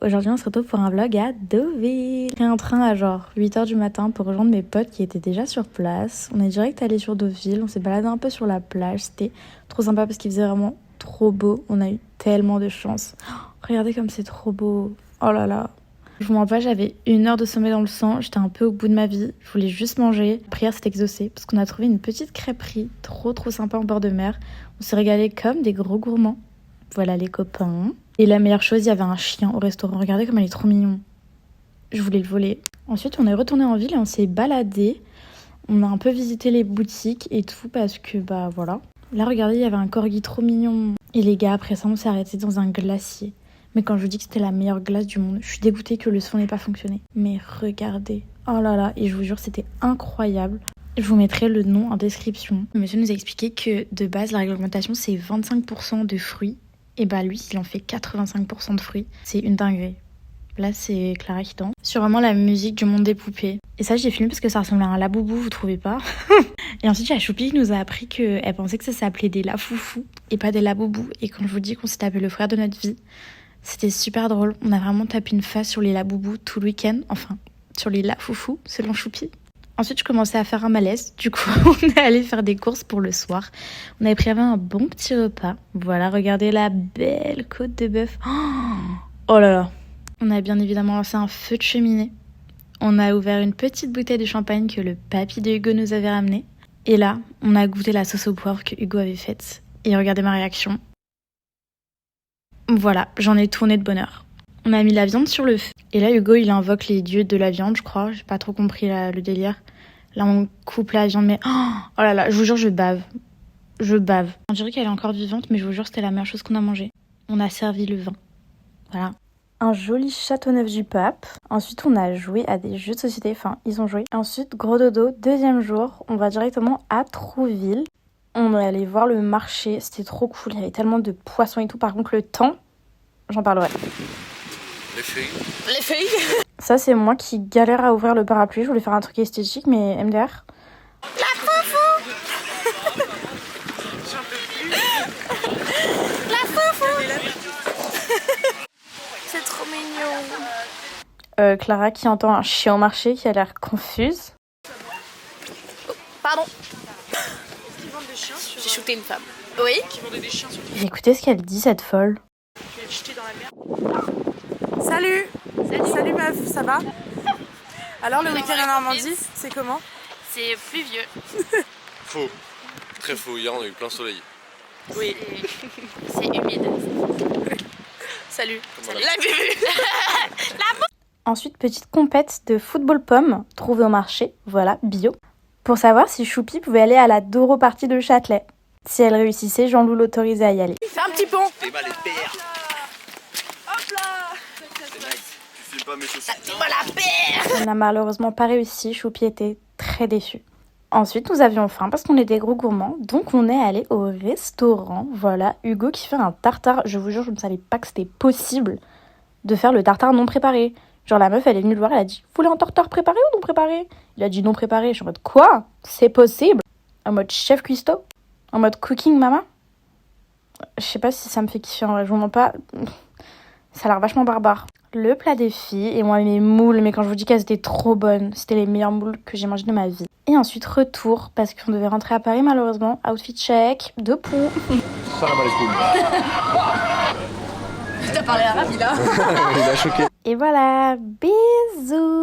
Aujourd'hui on se retrouve pour un vlog à Deauville. J'ai pris un train à genre 8h du matin pour rejoindre mes potes qui étaient déjà sur place. On est direct allé sur Deauville, on s'est baladé un peu sur la plage, c'était trop sympa parce qu'il faisait vraiment trop beau. On a eu tellement de chance. Oh, regardez comme c'est trop beau. Oh là là. Je vous mens pas, j'avais 1 heure de sommeil dans le sang, j'étais un peu au bout de ma vie, je voulais juste manger. La prière s'est exaucée parce qu'on a trouvé une petite crêperie trop sympa en bord de mer. On s'est régalé comme des gros gourmands. Voilà les copains. Et la meilleure chose, il y avait un chien au restaurant. Regardez comme elle est trop mignon. Je voulais le voler. Ensuite, on est retourné en ville et on s'est baladé. On a un peu visité les boutiques et tout parce que bah voilà. Là, regardez, il y avait un corgi trop mignon. Et les gars, après ça, on s'est arrêté dans un glacier. Mais quand je vous dis que c'était la meilleure glace du monde, je suis dégoûtée que le son n'ait pas fonctionné. Mais regardez. Oh là là. Et je vous jure, c'était incroyable. Je vous mettrai le nom en description. Le monsieur nous a expliqué que de base, la réglementation, c'est 25% de fruits. Et bah lui, il en fait 85% de fruits. C'est une dinguerie. Là, c'est Clara qui danse. Sur vraiment la musique du monde des poupées. Et ça, j'ai filmé parce que ça ressemblait à un laboubou, vous trouvez pas? Et ensuite, il y a Choupi qui nous a appris qu'elle pensait que ça s'appelait des lafoufous et pas des laboubous. Et quand je vous dis qu'on s'est tapé le frère de notre vie, c'était super drôle. On a vraiment tapé une face sur les laboubous tout le week-end. Enfin, sur les lafoufous, selon Choupi. Ensuite, je commençais à faire un malaise. Du coup, on est allé faire des courses pour le soir. On avait prévu un bon petit repas. Voilà, regardez la belle côte de bœuf. Oh là là. On a bien évidemment lancé un feu de cheminée. On a ouvert une petite bouteille de champagne que le papy de Hugo nous avait ramenée. Et là, on a goûté la sauce au poivre que Hugo avait faite. Et regardez ma réaction. Voilà, j'en ai tourné de bonheur. On a mis la viande sur le feu. Et là, Hugo, il invoque les dieux de la viande, je crois. J'ai pas trop compris le délire. Là, on coupe la viande, mais... Oh là là, je vous jure, je bave. Je bave. On dirait qu'elle est encore vivante, mais je vous jure, c'était la meilleure chose qu'on a mangé. On a servi le vin. Voilà. Un joli Châteauneuf-du-Pape. Ensuite, on a joué à des jeux de société. Enfin, ils ont joué. Ensuite, gros dodo, deuxième jour. On va directement à Trouville. On est allé voir le marché. C'était trop cool. Il y avait tellement de poissons et tout. Par contre, le temps, j'en parlerai. Les feuilles. Les feuilles. Ça, c'est moi qui galère à ouvrir le parapluie. Je voulais faire un truc esthétique, mais MDR. La foufou. J'en peux plus. La foufou. C'est trop mignon. Clara qui entend un chien au marché qui a l'air confuse. Pardon. Qui vendent des chiens sur... J'ai shooté une femme. Oui. Qui vendaient des chiens sur... Et écoutez ce qu'elle dit, cette folle. Qui est jeté dans la mer. Salut. Salut meuf, ça va? Alors le week-end en Normandie, c'est comment? C'est pluvieux. Faux. Très faux. Hier, on a eu plein soleil. Oui. C'est humide. Salut. Salut. La bubu. Ensuite, petite compète de football pomme trouvée au marché, voilà, bio, pour savoir si Choupi pouvait aller à la Doro Party de Châtelet. Si elle réussissait, Jean-Loup l'autorisait à y aller. Fais un petit pont. T'es mal les pères. Hop là. Tu filmes pas mes chaussures. Dis-moi la paire. Elle n'a malheureusement pas réussi, Choupi était très déçu. Ensuite, nous avions faim parce qu'on est des gros gourmands, donc on est allé au restaurant. Voilà, Hugo qui fait un tartare. Je vous jure, je ne savais pas que c'était possible de faire le tartare non préparé. Genre la meuf, elle est venue le voir, elle a dit « Vous voulez un tartare préparé ou non préparé ?» Il a dit « Non préparé ». Je suis en mode « Quoi ? C'est possible ?» En mode chef cuistot. En mode cooking mama. Je sais pas si ça me fait kiffer en vrai, je vous mens pas. Ça a l'air vachement barbare. Le plat des filles, et moi mes moules, mais quand je vous dis qu'elles étaient trop bonnes, c'était les meilleures moules que j'ai mangées de ma vie. Et ensuite retour, parce qu'on devait rentrer à Paris malheureusement, outfit check, de pou. Salam alaikum. T'as parlé arabe là. Il a choqué. Et voilà, bisous.